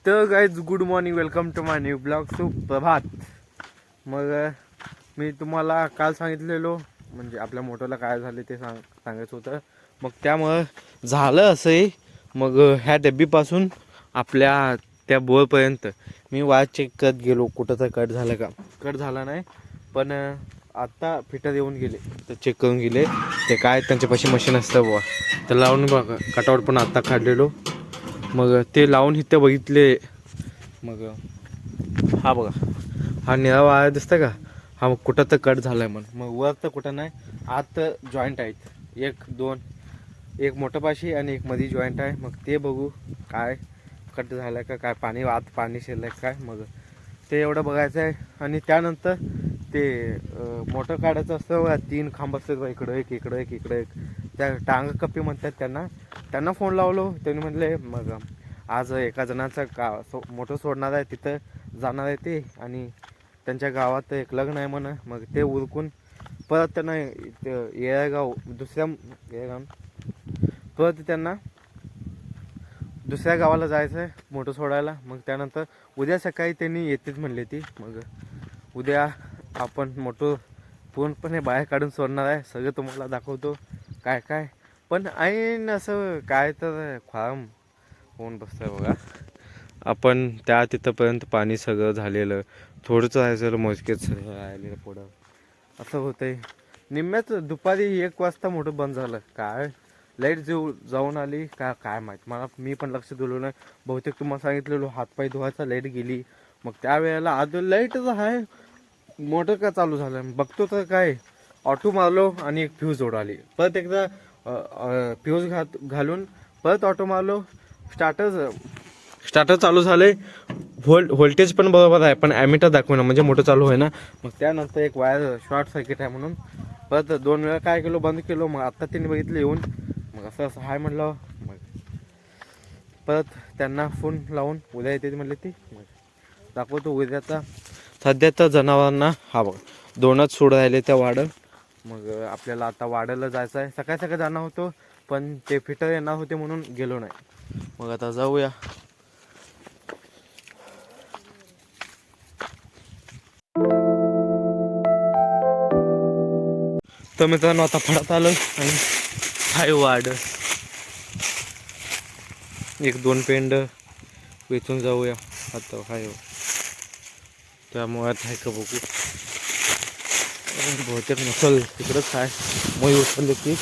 तर guys good morning, welcome to my new blog. सुप्रभात. मग मी तुम्हाला काल सांगितलेलो म्हणजे आपल्या मोटरला काय झाले ते सांगायचं होतं. मग त्यामुळं झालं असंही. मग ह्या डब्बीपासून आपल्या त्या बोरपर्यंत मी वायर चेक करत गेलो कुठं तर कट झालं का. कट झाला नाही, पण आत्ता फिटर येऊन गेले तर चेक करून गेले. ते काय त्यांच्यापाशी मशीन असतं बुवा, तर लावून बघा कटावर पण आत्ता काढलेलो. मग ते लावून इथे बघितले. मग हा बघा, हा निळा वायर दिसतं का, हा मग कुठं तर कट झाला आहे म्हणून. मग वर तर कुठं नाही, आत जॉईंट आहेत. एक मोठं पाशी आणि एक मध्ये जॉईंट आहे. मग ते बघू काय कट झालं का, काय पाणी आत पाणी शिरलं काय. मग ते एवढं बघायचं आहे. आणि त्यानंतर ते मोठं काढायचं असतं. 3 खांब असतात बा, इकडं एक इकडं एक इकडं एक. त्या टांग कप्पी म्हणतात त्यांना फोन लावलो. त्यांनी म्हटले मग आज एका जणाचं मोठं सोडणार आहे, तिथं जाणार आहे ते. आणि त्यांच्या गावात एक लग्न आहे म्हणा. मग ते उरकून परत त्यांना येळेगाव परत त्यांना दुसऱ्या गावाला जायचं आहे मोठं सोडायला. मग त्यानंतर उद्या सकाळी त्यांनी येतेच म्हणले ती. मग उद्या आपण मोठं पूर्णपणे बाहेर काढून सोडणार आहे. सगळं तुम्हाला दाखवतो काय काय. पण ऐन असं काय तर फार्म होऊन बसतंय बघा. आपण त्या तिथंपर्यंत पाणी सगळं झालेलं, थोडंच राहायचं मोजकेच राहिलेलं पुढं असं होतंय. निम्म्याच दुपारी 1 वाजता मोठं बंद झालं. काय लाईट जाऊन आली काय माहीत मला. मी पण लक्ष दिलं नाही. बहुतेक तुम्हाला सांगितलेलो हातपाय धुवायचा, लाईट गेली. मग त्यावेळेला आधी लाईटच आहे, मोटर का चालू झालं बघतो तर काय ऑटो मारलो आणि एक फ्यूज उडाली. परत एकदा फ्यूज घालून परत ऑटो मारलो. स्टार्टर चालू झाले. व्होल्टेज पण बरोबर आहे, पण ॲमीटर दाखवणं म्हणजे मोठं चालू आहे ना. मग त्यानंतर एक वायर शॉर्ट सर्किट आहे म्हणून परत 2 वेळा काय केलो, बंद केलो. मग आत्ता त्यांनी बघितलं येऊन. मग असं हाय म्हणलं. मग परत त्यांना फोन लावून उद्या येते म्हणले ती. मग दाखवतो उद्याचा. सध्या तर जनावरांना हा बघ 2च सोड राहिले त्या वाढं. मग आपल्याला आता वाढायला जायचं आहे. सकाळी जाणार होतो, पण ते फिटर येणार होते म्हणून गेलो नाही. मग आता जाऊया. तर मित्रांनो आता फळत आलं आणि हाय वाढ. 1-2 पेंड वेचून जाऊया आता. हाय त्यामुळे आता आहे का बघू. बहुतेक नसल तिकडंच आहे. मग उचलले की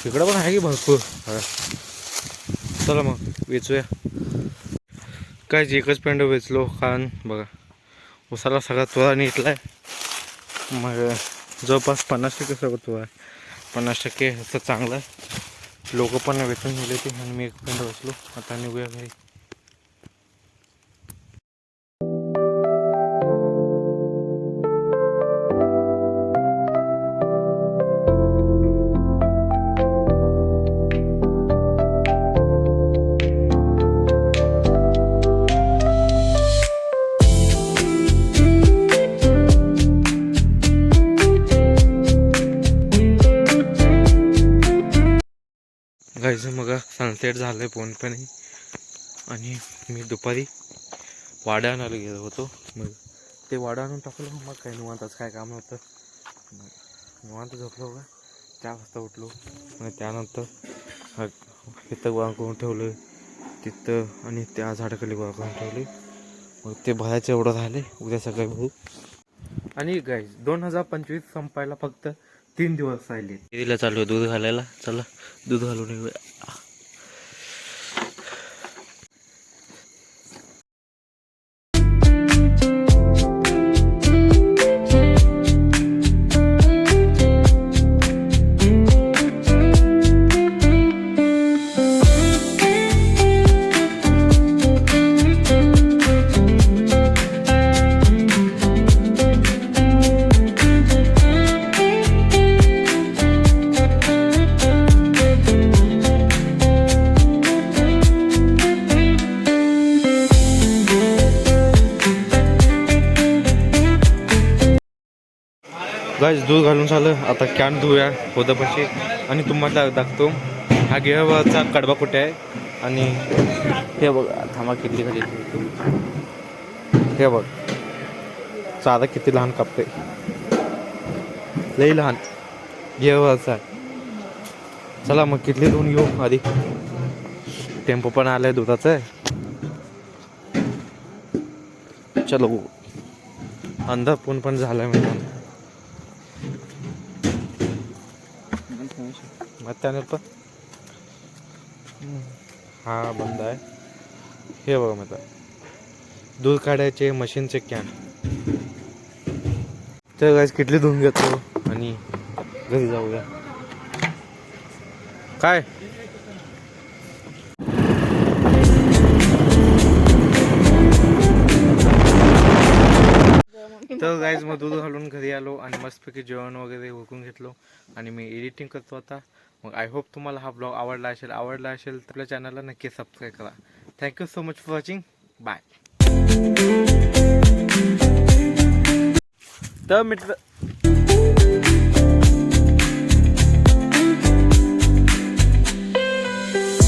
तिकडं पण आहे की भरपूर. चला मग वेचूया. काय एकच पेंड वेचलो, कारण बघा उसाला सगळा त्वरा निघलाय. मग जवळपास 50% सगळं त्वरा आहे. 50% असं चांगलं आहे. लोक पण वेचून गेले ते आणि मी एक पेंड वेचलो. आता निघूया घरी. गायचं मग सनसेट झालं आहे पूर्णपणे. आणि मी दुपारी वाडा आणायला गेलो होतो. मग ते वाडा आणून टाकलं. मग काय निवांतच काय काम नव्हतं. निवांत झोपलो बघा. 4 वाजता उठलो. मग त्यानंतर इथं गोळा करून ठेवलं तिथं, आणि त्या झाडाखाली गोळा करून ठेवले. मग ते भरायचं एवढं राहिले, उद्या सकाळी बघू. आणि गाईज 2025 संपायला फक्त 3 दिवस राहिले. दिला चालू आहे दूध घालायला. चला दूध घालून येऊया. गाईज दूध घालून झालं. आता कॅन धुया होदापाशी आणि तुम्हाला दाखवतो हा गिळावरचा कडबा कुठे आहे आणि हे बघ थांबा किती घरी हे बघ साधा किती लहान कापते लई लहान घेऊ असं आहे. चला मग किटली धुवून घेऊ आधी. टेम्पो पण आलाय दुधाचं आहे. चलो अंधा पण झालाय म्हणजे मग त्याने पण हा बंद आहे. हे बघा मग दूध काढायचे मशीनचे कॅन. तर गाईस किटली धुवून घेतो आणि घरी जाऊया. काय तर गाईज मग दूध घालून घरी आलो आणि मस्तपैकी जेवण वगैरे हुकून घेतलो आणि मी एडिटिंग करतो आता. मग आय होप तुम्हाला हा ब्लॉग आवडला असेल तर आपल्या चॅनलला नक्की सबस्क्राईब करा. Thank you so much for watching. Bye. तर मित्र